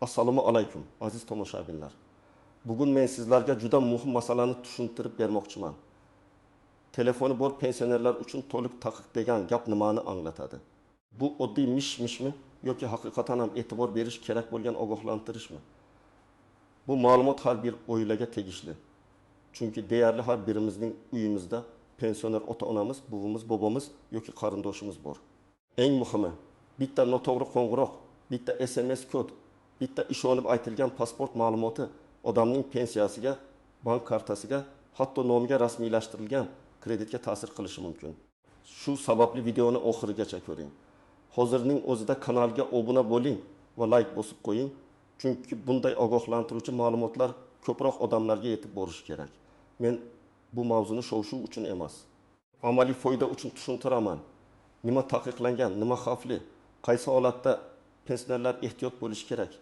Assalomu alaykum, aziz tomoshabinlar. Bugun men sizlarga juda muhim masalani tushuntirib bermoqchiman. Telefoni bor pensionerlar uchun to'liq taqiq degan gap nimani anglatadi? Bu oddiy mish-mishmi yoki haqiqatan ham e'tibor berish kerak bo'lgan ogohlantirishmi? Bu ma'lumot har bir oilaga tegishli. Chunki deyarli har birimizning uyimizda pensioner ota-onamiz, buvimiz, bobamiz yoki qarindoshimiz bor. Eng muhimi, bitta noto'g'ri qo'ng'iroq, bitta SMS kod, bitta ishonib aytilgan pasport ma'lumoti odamning pensiyasiga, bank kartasiga, hatto nomiga rasmiylashtirilgan kreditga ta'sir qilishi mumkin. Shu sababli videoni oxirigacha ko'ring. Hozirning o'zida kanalga obuna bo'ling va like bosib qo'ying, chunki bunday ogohlantiruvchi ma'lumotlar ko'proq odamlarga yetib borishi kerak. Men bu mavzuni shov-shuv uchun emas, amaliy foyda uchun tushuntiraman. Nima taqiqlangan, nima xavfli, qaysi holatda pensionerlar ehtiyot bo'lishi kerak,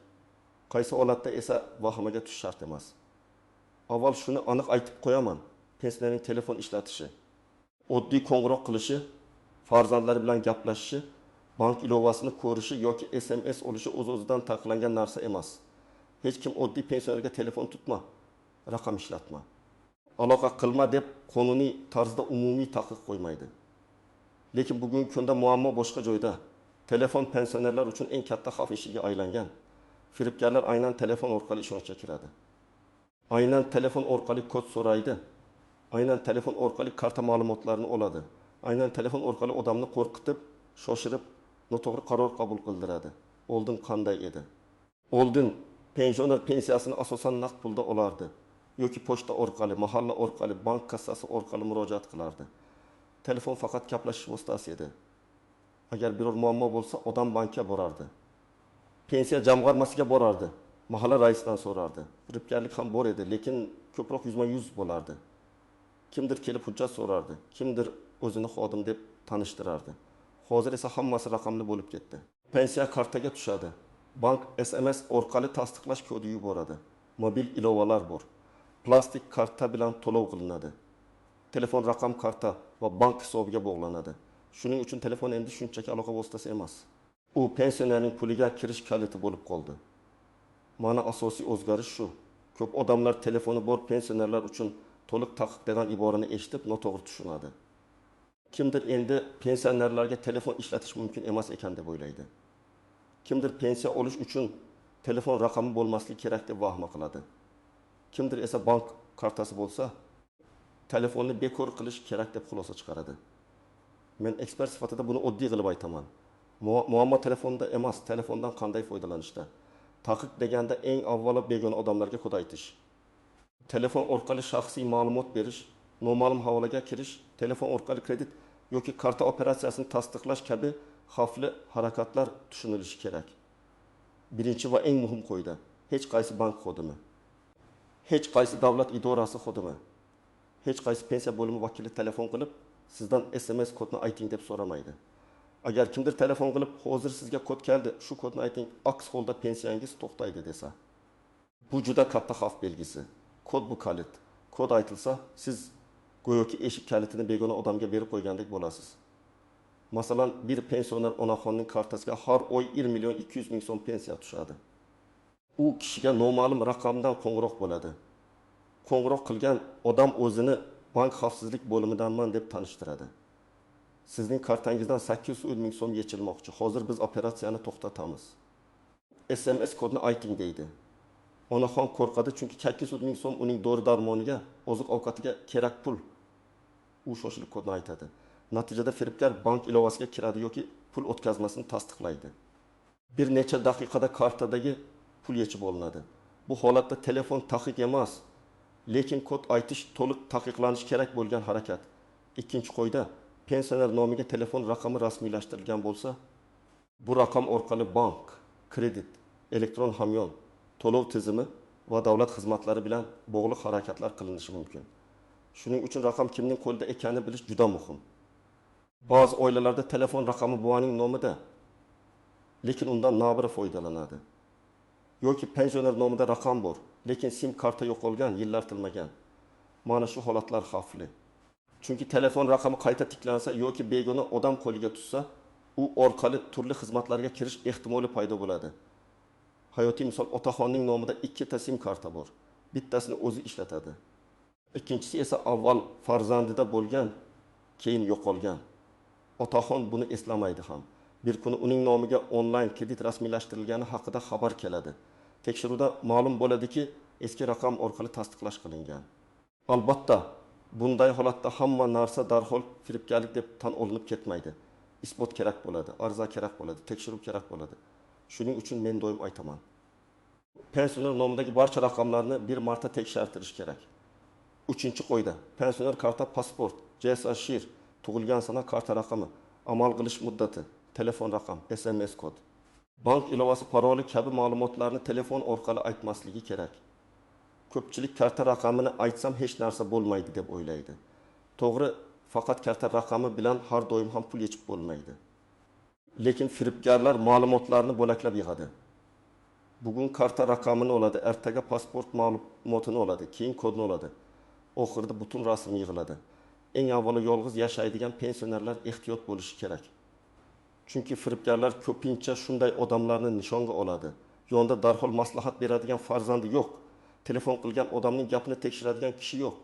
qaysi holatda esa vahimaga tushish shart emas. Avval shuni aniq aytib qo'yaman. Pensionerning telefon ishlatishi, oddiy qo'ng'iroq qilishi, farzandlari bilan gaplashishi, bank ilovasini ko'rishi yoki SMS olishi o'z-o'zidan taqiqlangan narsa emas. Hech kim oddiy pensionerga telefon tutma, raqam ishlatma, aloqa qilma deb qonuniy tarzda umumiy taqiq qo'ymaydi. Lekin bugungi kunda muammo boshqa joyda. Telefon pensionerlar uchun eng katta xavf eshigiga aylangan. Firibgarlar aynan telefon orqali ishonchga kiradi. Aynan telefon orqali kod so'raydi. Aynan telefon orqali karta ma'lumotlarini oladi. Aynan telefon orqali odamni qo'rqitib, shoshirib, noto'g'ri qaror qabul qildiradi. Oldin qanday edi? Oldin pensioner pensiyasini asosan naqd pulda olardi yoki pochta orqali, mahalla orqali, bank kassasi orqali murojaat qilardi. Telefon faqat gaplashish vositasi edi. Agar biror muammo bo'lsa, odam bankka borardi. Pensiya jamg'armasiga borardi. Mahalla raisidan so'rardi. Firibgarlik ham bor edi, lekin ko'proq yuzma-yuz bo'lardi. Kimdir kelib hujjat so'rardi, kimdir o'zini xodim deb tanishtirardi. Hozir esa hammasi raqamli bo'lib ketdi. Pensiya kartaga tushadi. Bank SMS orqali tasdiqlash kodi yuboradi. Mobil ilovalar bor. Plastik karta bilan to'lov qilinadi. Telefon raqam karta va bank hisobiga bog'lanadi. Shuning uchun telefon endi shunchaki aloqa vositasi emas. U pensionerning puliga kirish kaliti bo'lib qoldi. Mana asosiy o'zgarish shu. Ko'p odamlar telefoni bor pensionerlar uchun to'liq taqiq degan iborani eshitib noto'g'ri tushunadi. Kimdir endi pensionerlarga telefon ishlatish mumkin emas ekan deb o'ylaydi. Kimdir pensiya olish uchun telefon raqami bo'lmasligi kerak deb vahima qiladi. Kimdir esa bank kartasi bo'lsa, telefonni bekor qilish kerak deb xulosa chiqaradi. Men ekspert sifatida buni oddiy qilib aytaman. Muammo telefonda emas, telefondan qanday foydalanishda. Taqiq deganda eng avvalo begona odamlarga kod aytish. Telefon orqali shaxsiy ma'lumot berish, noma'lum havolaga kirish, telefon orqali kredit yoki karta operatsiyasini tasdiqlash kabi xavfli harakatlar tushunilishi kerak. Birinchi va eng muhim qoida: hech qaysi bank xodimi, hech qaysi davlat idorasi xodimi, hech qaysi pensiya bo'limi vakili telefon qilib, sizdan SMS kodni ayting deb so'ramaydi. Agar kimdir telefon qilib, hozir sizga kod keldi, shu kodni ayting, aks holda pensiyangiz to'xtaydi desa, bu juda katta xavf belgisi. Kod bu kalit. Kod aytilsa, siz go'yoki eshik kalitini begona odamga berib qo'ygandek bo'lasiz. Masalan, bir pensioner onaxonning kartasiga har oy 1.200.000 so'm pensiya tushadi. U kishiga noma'lum raqamdan qo'ng'iroq bo'ladi. Qo'ng'iroq qilgan odam o'zini bank xavfsizlik bo'limidanman deb tanishtiradi. Sizning kartangizdan 800.000 so'm yechilmoqchi. Hozir biz operatsiyani to'xtatamiz. SMS kodni ayting deydi. Onaxon qo'rqadi, chunki 800.000 so'm uning dori-darmoniga, oziq-ovqatiga kerak pul. U shoshilib kodni aytadi. Natijada firibgar bank ilovasiga kiradi yoki pul o'tkazmasini tasdiqlaydi. Bir necha daqiqada kartadagi pul yechib olinadi. Bu holatda telefon taqiq emas, lekin kod aytish to'liq taqiqlanishi kerak bo'lgan harakat. Ikkinchi qoida: pensioner nomiga telefon raqami rasmiylashtirilgan bo'lsa, bu raqam orqali bank, kredit, elektron hamyon, to'lov tizimi va davlat xizmatlari bilan bog'liq harakatlar qilinishi mumkin. Shuning uchun raqam kimning qo'lida ekanini bilish juda muhim. Ba'zi oilalarda telefon raqami buvaning nomida, lekin undan nabiri foydalanadi. Yoki pensioner nomida raqam bor, lekin sim karta yo'qolgan, yillar tilmagan. Mana shu holatlar xavfli. Chunki telefon raqami qayta tiklansa yoki begona odam qo'liga tushsa, u orqali turli xizmatlarga kirish ehtimoli paydo bo'ladi. Hayotiy misol, otaxonning nomida ikkita sim karta bor. Bittasini o'zi ishlatadi. Ikkinchisi esa avval farzandida bo'lgan, keyin yo'qolgan. Otaxon buni eslamaydi ham. Bir kuni uning nomiga onlayn kredit rasmiylashtirilgani haqida xabar keladi. Tekshiruvda ma'lum bo'ladiki, eski raqam orqali tasdiqlash qilingan. Albatta, bunday holatda hamma narsa darhol firibgarlik deb tan olinib ketmaydi. Isbot kerak bo'ladi, ariza kerak bo'ladi, tekshiruv kerak bo'ladi. Shuning uchun men doim aytaman. Pensioner nomidagi barcha raqamlarni bir marta tekshirtirish kerak. 3-qo'yda pensioner karta pasport, JSashir, tug'ilgan sana karta raqami, amal qilish muddati, telefon raqam, SMS kod. Bank ilovasi paroli kabi ma'lumotlarni telefon orqali aytmasligi kerak. Ko'pchilik karta raqamini aytsam hech narsa bo'lmaydi deb o'ylaydi. To'g'ri, faqat karta raqami bilan har doim ham pul yechib bo'lmaydi. Lekin firibgarlar ma'lumotlarni bo'laklab yig'adi. Bugun karta raqamini oladi, ertaga pasport ma'lumotini oladi, keyin kodni oladi. Oxirida butun rasm yig'iladi. Eng avvalo yolg'iz yashaydigan pensionerlar ehtiyot bo'lishi kerak. Chunki firibgarlar ko'pincha shunday odamlarni nishonga oladi. Yonda darhol maslahat beradigan farzandi yo'q. Telefon qilgan odamning gapini tekshiradigan kishi yo'q.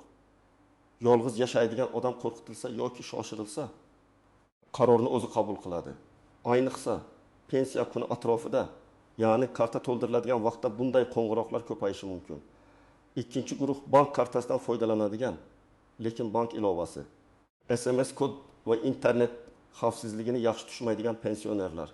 Yolg'iz yashaydigan odam qo'rqitilsa yoki shoshirilsa, qarorni o'zi qabul qiladi. Ayniqsa pensiya kuni atrofida, ya'ni karta to'ldiriladigan vaqtda bunday qo'ng'iroqlar ko'payishi mumkin. Ikkinchi guruh bank kartasidan foydalanadigan, lekin bank ilovasi, SMS kod va internet xavfsizligini yaxshi tushunmaydigan pensionerlar.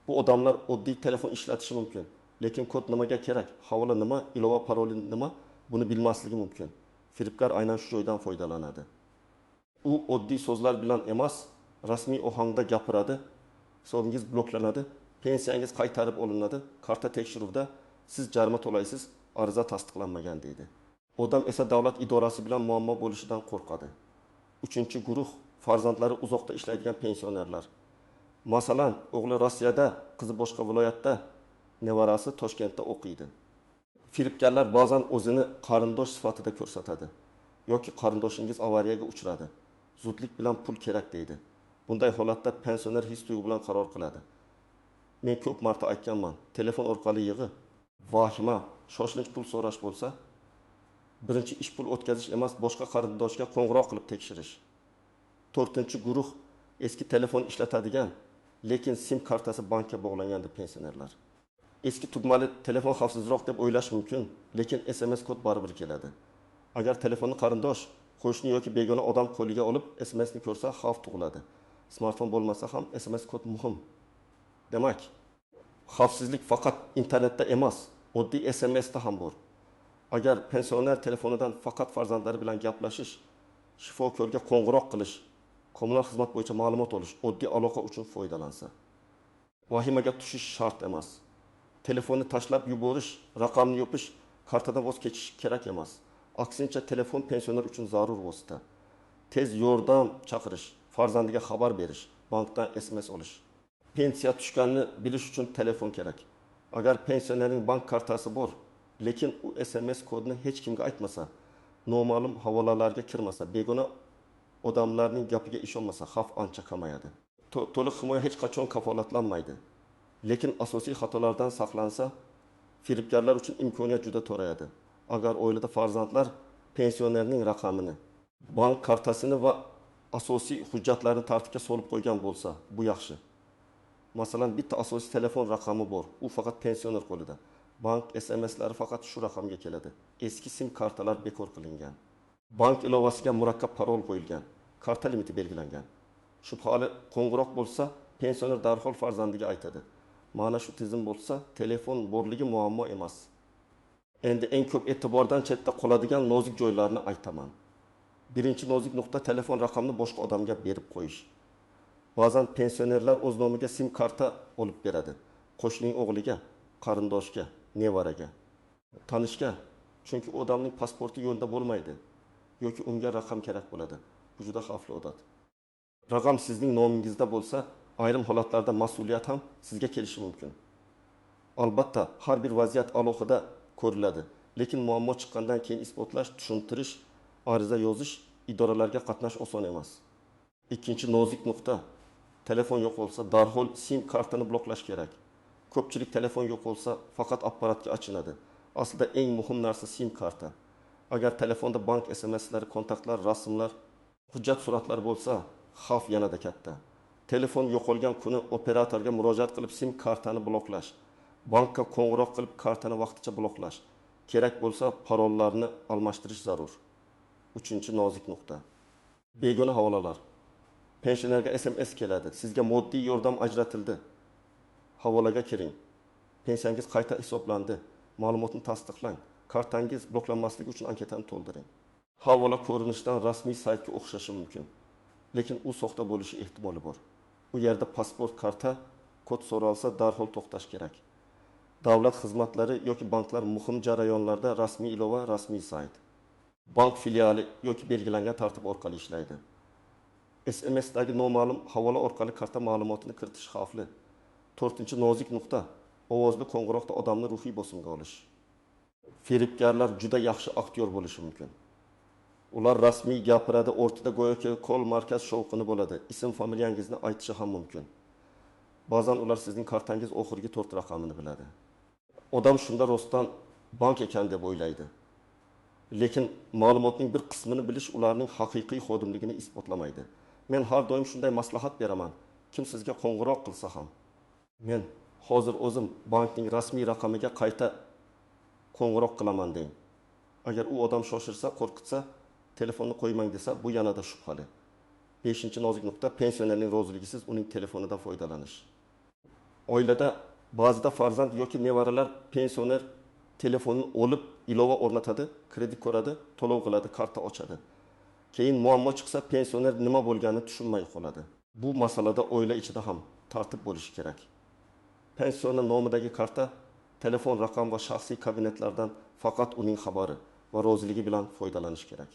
Bu odamlar oddiy telefon ishlatishi mumkin, lekin kod nimaga kerak, havola nima, ilova paroli nima, buni bilmasligi mumkin. Firibgar aynan shu joydan foydalanadi. U oddiy so'zlar bilan emas, rasmiy ohangda gapiradi, hisobingiz bloklanadi, pensiyangiz qaytarib olinadi, karta tekshiruvda siz jarima to'laysiz, ariza tasdiqlanmagan deydi. Odam esa davlat idorasi bilan muammo bo'lishidan qo'rqadi. 3-guruh farzandlari uzoqda ishlaydigan pensionerlar. Masalan, o'g'li Rossiyada, qizi boshqa viloyatda, nevarasi Toshkentda o'qiydi. Firibgarlar ba'zan o'zini qarindosh sifatida ko'rsatadi yoki qarindoshingiz avariyaga uchradi, zudlik bilan pul kerak deydi. Bunday holatda pensioner his tuyg'u bilan qaror qiladi. Men ko'p marta aytganman, telefon orqali yig'i, vahima, shoshilinch pul so'rash bo'lsa, birinchi ish pul o'tkazish emas, boshqa qarindoshga qo'ng'iroq qilib tekshirish. 4-guruh eski telefon ishlatadigan, lekin sim kartasi bankka bog'langan pensionerlar. Eski tugmali telefon xavfsizroq deb o'ylash mumkin, lekin SMS kod baribir keladi. Agar telefonni qarindosh, qo'shni yoki begona odam qo'liga olib SMSni ko'rsa, xavf tug'iladi. Smartfon bo'lmasa ham SMS kod muhim. Demak, xavfsizlik faqat internetda emas, oddiy SMSda ham bor. Agar pensioner telefonidan faqat farzandlari bilan gaplashish, shifokorga qo'ng'iroq qilish, kommunal xizmat bo'yicha ma'lumot olish, oddiy aloqa uchun foydalansa, vahimaga tushish shart emas. Telefonni tashlab yuborish, raqamni yopish, kartadan voz kechish kerak emas. Aksincha, telefon pensioner uchun zarur vosita. Tez yordam chaqirish, farzandiga xabar berish, bankdan SMS olish. Pensiya tushganini bilish uchun telefon kerak. Agar pensionerning bank kartasi bor, lekin u SMS kodni hech kimga aytmasa, noma'lum havolalarga kirmasa, begona odamlarning gapiga ishonmasa, xavf ancha kamayadi. To'liq himoya hech qachon kafolatlanmaydi. Lekin asosiy xatolardan saqlansa, firibgarlar uchun imkoniyat juda to'rayadi. Agar oilada farzandlar pensionerning raqamini, bank kartasini va asosiy hujjatlarni tartibga solib qo'ygan bo'lsa, bu yaxshi. Masalan, bitta asosiy telefon raqami bor, u faqat pensioner qo'lida. Bank SMSlari faqat shu raqamga keladi. Eski sim kartalar bekor qilingan. Bank ilovasiga murakkab parol qo'yilgan, karta limiti belgilangan. Shubhali qo'ng'iroq bo'lsa, pensioner darhol farzandiga aytadi. Mana shu tizim bo'lsa, telefon borligi muammo emas. Endi eng ko'p e'tibordan chetda qoladigan nozik joylarni aytaman. Birinchi nozik nuqta telefon raqamini boshqa odamga berib qo'yish. Ba'zan pensionerlar o'z nomiga sim karta olib beradi. Qo'shning o'g'liga, qarindoshga, nevaraga, tanishga, chunki odamning pasporti yo'lda bo'lmaydi yoki unga raqam kerak bo'ladi. Bu juda xavfli odat. Raqam sizning nomingizda bo'lsa, ayrim holatlarda mas'uliyat ham sizga kelishi mumkin. Albatta, har bir vaziyat alohida ko'riladi, lekin muammo chiqqandan keyin isbotlash, tushuntirish, ariza yozish, idoralarga qatnash oson emas. Ikkinchi nozik nuqta, telefon yo'q bo'lsa, darhol sim kartani bloklash kerak. Ko'pchilik telefon yo'q bo'lsa, faqat apparatga achinadi. Aslida eng muhim narsa SIM karta. Agar telefonda bank SMS'lari, kontaktlar, rasmlar, hujjat suratlar bo'lsa, xavf yanada katta. Telefon yo'qolgan kuni operatorga murojaat qilib SIM kartani bloklash, bankka qo'ng'iroq qilib kartani vaqtincha bloklash, kerak bo'lsa parollarni almashtirish zarur. 3-nozik nuqta. Begona havolalar. Pensionerga SMS keladi. Sizga moddiy yordam ajratildi. Havolaga kiring. Pensiyangiz qayta hisoblandi. Ma'lumotni tasdiqlang. Kartangiz bloklanmasligi uchun anketani to'ldiring. Havola ko'rinishidan rasmiy saytga o'xshashi mumkin, lekin u soxta bo'lishi ehtimoli bor. U yerda pasport, karta, kod so'ralsa darhol to'xtash kerak. Davlat xizmatlari yoki banklar muhim jarayonlarda rasmiy ilova, rasmiy sayt. Bank filiali yoki belgilangan tartib orqali ishlaydi. SMS'dagi noma'lum havola orqali karta ma'lumotini kiritish xavfli. 4-nozik nuqta. Ovozli qo'ng'iroqda odamni ruhiy bosimga olish. Firibgarlar juda yaxshi aktyor bo'lishi mumkin. Ular rasmiy gapiradi, o'rtada go'yoki kol markaz shovqini bo'ladi. Ism familiyangizni aytishi ham mumkin. Ba'zan ular sizning kartangiz oxirgi 4 raqamini biladi. Odam shunda rostdan bank ekan deb o'ylaydi. Lekin ma'lumotning bir qismini bilish ularning haqiqiy xodimligini isbotlamaydi. Men har doim shunday maslahat beraman. Kim sizga qo'ng'iroq qilsa ham, men hozir o'zim bankning rasmiy raqamiga qayta qo'ng'iroq qilaman deng. Agar u odam shoshirsa, qo'rqitsa, telefonni qo'ymang desa, bu yanada shubhali. 5-nozik nuqta. Pensionerning roziligisiz uning telefonidan foydalanish. Oilada ba'zida farzand yoki nevaralar pensioner telefonini olib ilova o'rnatadi, kredit ko'radi, to'lov qiladi, karta ochadi. Keyin muammo chiqsa, pensioner nima bo'lganini tushunmay qoladi. Bu masalada oila ichida ham tartib bo'lishi kerak. Pensioner nomidagi karta telefon raqam va shaxsiy kabinetlardan faqat uning xabari va roziligi bilan foydalanish kerak.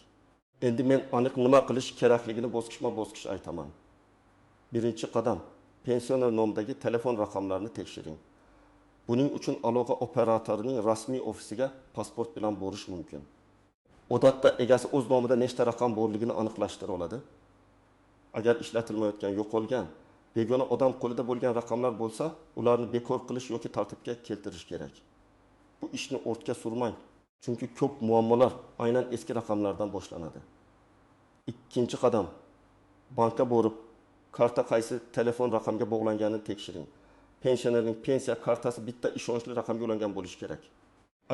Endi men aniq nima qilish kerakligini bosqichma-bosqich aytaman. Birinchi qadam, pensioner nomidagi telefon raqamlarini tekshiring. Buning uchun aloqa operatorining rasmiy ofisiga pasport bilan borish mumkin. Odatda egasi o'z nomida nechta raqam borligini aniqlashtira oladi. Agar ishlatilmayotgan, yo'qolgan, begona odam qo'lida bo'lgan raqamlar bo'lsa, ularni bekor qilish yoki tartibga keltirish kerak. Bu ishni ortga surmang, chunki ko'p muammolar aynan eski raqamlardan boshlanadi. Ikkinchi qadam, bankka borib, karta qaysi telefon raqamga bog'langanini tekshiring. Pensionerning pensiya kartasi bitta ishonchli raqamga ulangan bo'lishi kerak.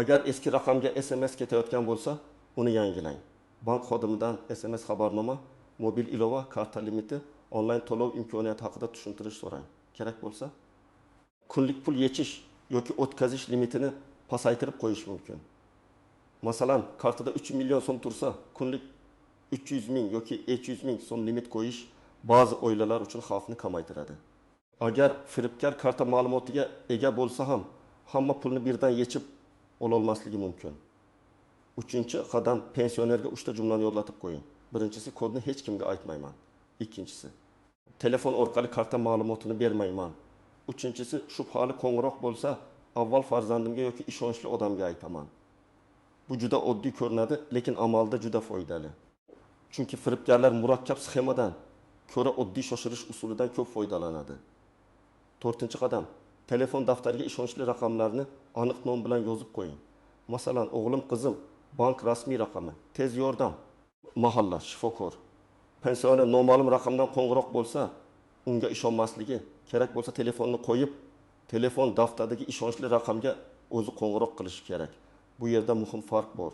Agar eski raqamga SMS ketayotgan bo'lsa, uni yangilang. Bank xodimidan SMS xabarnoma, mobil ilova, karta limiti, onlayn to'lov imkoniyati haqida tushuntirish so'rang. Kerak bo'lsa, kunlik pul yechish yoki o'tkazish limitini pasaytirib qo'yish mumkin. Masalan, kartada 3 million so'm tursa, kunlik 300 ming yoki 200 ming so'm limit qo'yish ba'zi oilalar uchun xavfni kamaytiradi. Agar firibgar karta ma'lumotiga ega bo'lsa ham, hamma pulni birdan yechib ololmasligi mumkin. 3-qadam, pensionerga 3 ta jumlani yodlatib qo'ying. Birinchisi, kodni hech kimga aytmayman. Ikkinchisi, telefon orqali karta ma'lumotini bermayman. Uchinchisi, shubhali qo'ng'iroq bo'lsa, avval farzandimga yoki ishonchli odamga aytaman. Bu juda oddiy ko'rinadi, lekin amalda juda foydali. Chunki firibgarlar murakkab sxemadan ko'ra oddiy shoshirish usulidan ko'p foydalanadi. 4-qadam, telefon daftariga ishonchli raqamlarni aniq nom bilan yozib qo'ying. Masalan, o'g'lim, qizim, bank rasmiy raqami, tez yordam, mahalla, shifokor. Pensioner noma'lum raqamdan qo'ng'iroq bo'lsa, unga ishonmasligi, kerak bo'lsa telefonni qo'yib, telefon daftaridagi ishonchli raqamga o'zi qo'ng'iroq qilishi kerak. Bu yerda muhim farq bor.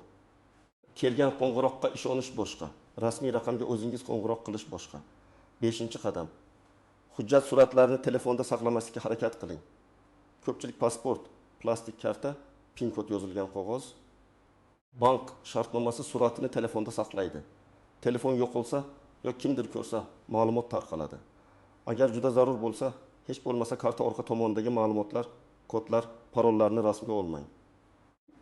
Kelgan qo'ng'iroqqa ishonish boshqa, rasmiy raqamga o'zingiz qo'ng'iroq qilish boshqa. 5-qadam. Hujjat suratlarini telefonda saqlamaslikka harakat qiling. Ko'pchilik pasport, plastik karta, pin kod yozilgan qog'oz. Bank shartnomasi suratini telefonda saqlaydi. Telefon yo'qolsa yoki kimdir ko'rsa, ma'lumot tarqaladi. Agar juda zarur bo'lsa, hech bo'lmasa karta orqa tomonidagi ma'lumotlar, kodlar, parollarni rasmga olmang.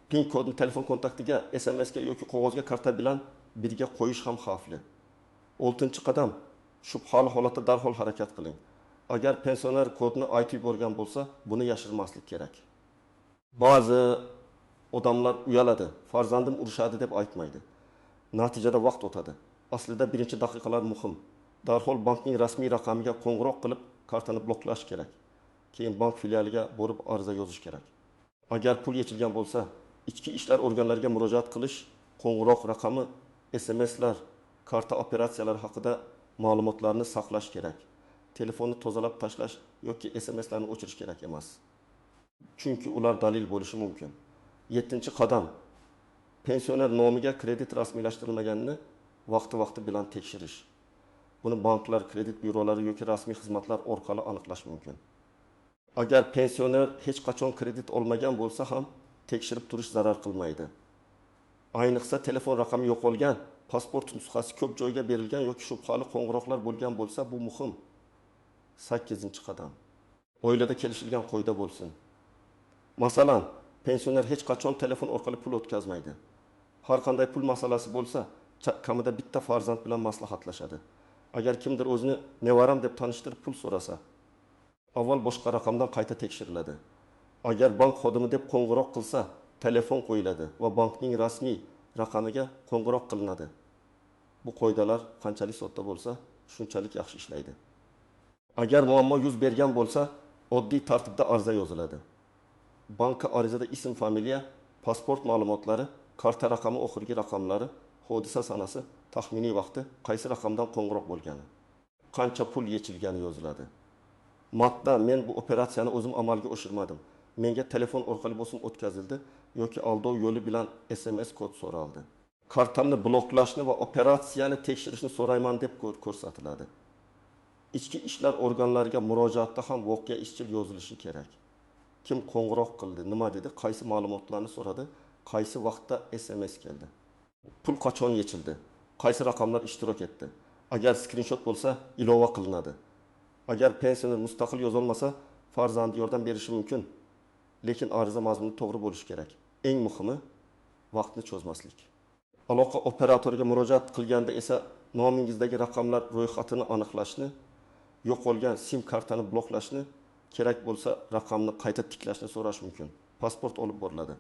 Pin kodni telefon kontaktiga, SMSga yoki qog'ozga karta bilan birga qo'yish ham xavfli. 6-qadam, shubhali holatda darhol harakat qiling. Agar pensioner kodni aytib yuborgan bo'lsa, buni yashirmaslik kerak. Ba'zi odamlar uyaladi, farzandim urushadi deb aytmaydi. Natijada vaqt o'tadi. Aslida birinchi daqiqalar muhim. Darhol bankning rasmiy raqamiga qo'ng'iroq qilib, kartani bloklash kerak. keyin bank filialiga borib ariza yozish kerak. Agar pul yechilgan bo'lsa, ichki ishlar organlariga murojaat qilish, qo'ng'iroq raqami, SMS'lar, karta operatsiyalari haqida ma'lumotlarni saqlash kerak. Telefonni tozalab tashlash yoki SMS'larni o'chirish kerak emas. Chunki ular dalil bo'lishi mumkin. 7-qadam. Pensioner nomiga kredit rasmiylashtirilmaganini vaqti bilan tekshirish. Buni banklar, kredit byurolari yoki rasmiy xizmatlar orqali aniqlash mumkin. Agar pensioner hech qachon kredit olmagan bo'lsa ham tekshirib turish zarar qilmaydi. Ayniqsa telefon raqami yo'qolgan, pasport nusxasi ko'p joyga berilgan yoki shubhali qo'ng'iroqlar bo'lgan bo'lsa, bu muhim. 8-qadam. Oilada kelishilgan qoida bo'lsin. Masalan, pensioner hech qachon telefon orqali pul o'tkazmaydi. Har qanday pul masalasi bo'lsa, kamida bitta farzand bilan maslahatlashadi. Agar kimdir o'zini nevaram deb tanishtirib pul so'rasa, avval boshqa raqamdan qayta tekshiriladi. Agar bank xodimi deb qo'ng'iroq qilsa, telefon qo'yiladi va bankning rasmiy raqamiga qo'ng'iroq qilinadi. Bu qoidalar qanchalik sodda bo'lsa, shunchalik yaxshi ishlaydi. Agar muammo yuz bergan bo'lsa, oddiy tartibda ariza yoziladi. Bankka arizada ism, familiya, pasport ma'lumotlari, karta raqami oxirgi raqamlari, hodisa sanasi, taxminiy vaqti, qaysi raqamdan qo'ng'iroq bo'lgani, qancha pul yechilgani yoziladi. Matda men bu operatsiyani o'zim amalga oshirmadim. Menga telefon orqali bosim o'tkazildi yoki aldov yo'li bilan SMS kod so'raldi. Kartamni bloklashni va operatsiyani tekshirishni so'rayman deb ko'rsatiladi. Ichki ishlar organlariga murojaatda ham voqea izchil yozilishi kerak. Kim qo'ng'iroq qildi, nima dedi, qaysi ma'lumotlarni so'radi, qaysi vaqtda SMS keldi. Pul qachon yechildi, qaysi raqamlar ishtirok etdi. Agar skrinshot bo'lsa, ilova qilinadi. Agar pensioner mustaqil yozolmasa, farzandi yordam berishi mumkin. Lekin ariza mazmuni to'g'ri bo'lishi kerak. Eng muhimi vaqtni cho'zmaslik. Aloqa operatoriga murojaat qilganda esa nomingizdagi raqamlar ro'yxatini aniqlashni, yo'qolgan SIM kartani bloklashni, kerak bo'lsa raqamni qayta tiklashni so'rash mumkin. Pasport olib boriladi.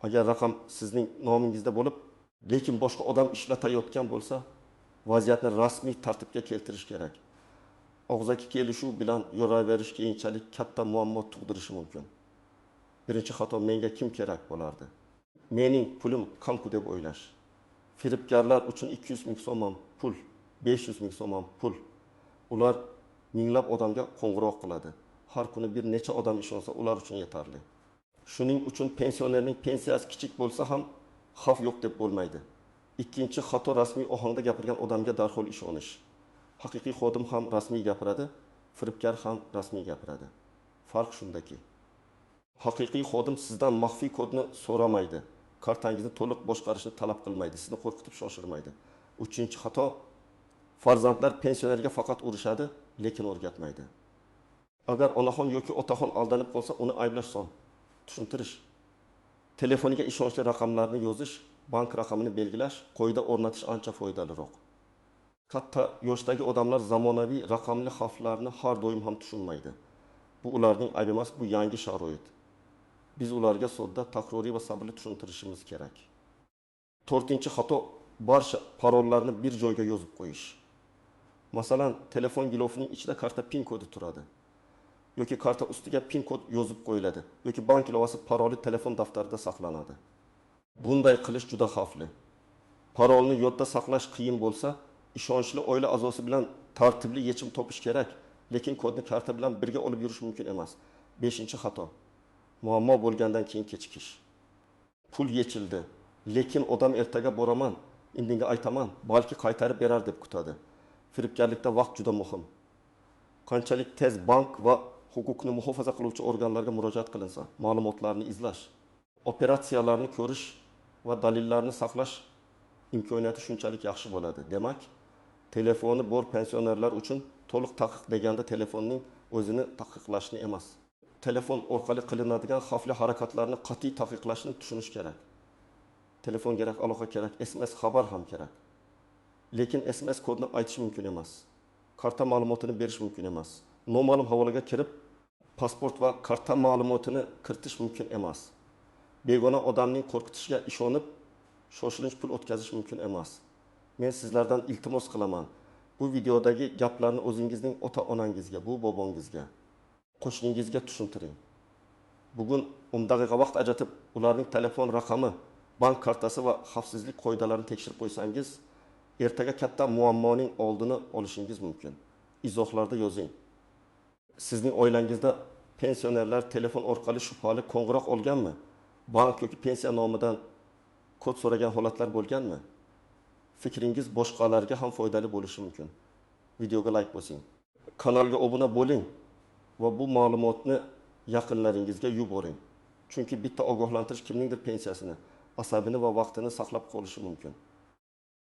Agar raqam sizning nomingizda bo'lib, lekin boshqa odam ishlatayotgan bo'lsa, vaziyatni rasmiy tartibga keltirish kerak. Og'zaki kelishuv bilan yo'raverish keyinchalik katta muammo tug'dirishi mumkin. Birinchi xato, menga kim kerak bo'lardi? Mening pulim qancha deb o'ylash. Firibgarlar uchun 200 ming so'm pul, 500 ming so'm pul. Ular minglab odamga qo'ng'iroq qiladi. Har kuni bir necha odam ishonsa, ular uchun yetarli. Shuning uchun pensionerning pensiyasi kichik bo'lsa ham xavf yo'q deb bo'lmaydi. Ikkinchi xato, rasmiy ohangda gapirgan odamga darhol ishonish. Haqiqiy xodim ham rasmiy gapiradi, firibgar ham rasmiy gapiradi. Farq shundaki, haqiqiy xodim sizdan maxfiy kodni so'ramaydi, kartangizni to'liq boshqarishni talab qilmaydi, sizni qo'rqitib shoshirmaydi. Uchinchi xato, farzandlar pensionerga faqat urishadi, lekin o'rgatmaydi. Agar onaxon yoki otaxon aldanib qolsa, uni ayblash son, tushuntirish. Telefoniga ishonchli raqamlarni yozish, bank raqamini belgilash, qo'yda o'rnatish ancha foydaliroq. Katta yoshdagi odamlar zamonaviy raqamli xavflarni har doim ham tushunmaydi. Bu ularning aybi emas, bu yangi sharoit. Biz ularga sodda, takroriy va sabrli tushuntirishimiz kerak. 4-xato, barcha parollarni bir joyga yozib qo'yish. Masalan, telefon gilofining ichida karta PIN kodi turadi. Yoki karta ustiga PIN kod yozib qo'yiladi. Yoki bank ilovasi paroli telefon daftarida saqlanadi. Bunday qilish juda xavfli. Parolni yodda saqlash qiyin bo'lsa, ishonchli oila a'zosi bilan tartibli yechim topish kerak, lekin kodni karta bilan birga olib yurish mumkin emas. 5-xato. Muammo bo'lgandan keyin kechikish. Pul yechildi, lekin odam ertaga boraman, indinga aytaman, balki qaytarib berar deb kutadi. Firibgarlikda vaqt juda muhim. Qanchalik tez bank va huquqni muhofaza qiluvchi organlarga murojaat qilinsa, ma'lumotlarni izlash, operatsiyalarni ko'rish va dalillarni saqlash imkoniyati shunchalik yaxshi bo'ladi. Demak, telefoni bor pensionerlar uchun to'liq taqiq deganda telefonning o'zini taqiqlashni emas, telefon orqali qilinadigan xavfli harakatlarni qat'iy taqiqlashni tushunish kerak. Telefon kerak, aloqa kerak, SMS xabar ham kerak. Lekin SMS kodni aytish mumkin emas. Karta ma'lumotini berish mumkin emas. Noma'lum havolaga kirib, pasport va karta ma'lumotini kiritish mumkin emas. Begona odamning qo'rqitishiga ishonib, shoshilinch pul o'tkazish mumkin emas. Men sizlardan iltimos qilaman. Bu videodagi gaplarni o'zingizning ota-onangizga, bu bobongizga, qo'shningizga tushuntiring. Bugun 10 daqiqa vaqt ajratib, ularning telefon raqami, bank kartasi va xavfsizlik qoidalarini tekshirib qo'ysangiz, ertaga katta muammoning oldini olishingiz mumkin. Izohlarda yozing. Sizning oilangizda pensionerlar telefon orqali shubhali qo'ng'iroq olganmi? Bank yoki pensiya nomidan kod so'ragan holatlar bo'lganmi? Fikringiz boshqalarga ham foydali bo'lishi mumkin. Videoga like bosing. Kanalga obuna bo'ling va bu ma'lumotni yaqinlaringizga yuboring. Chunki bitta ogohlantirish kimningdir pensiyasini, asabini va vaqtini saqlab qolishi mumkin.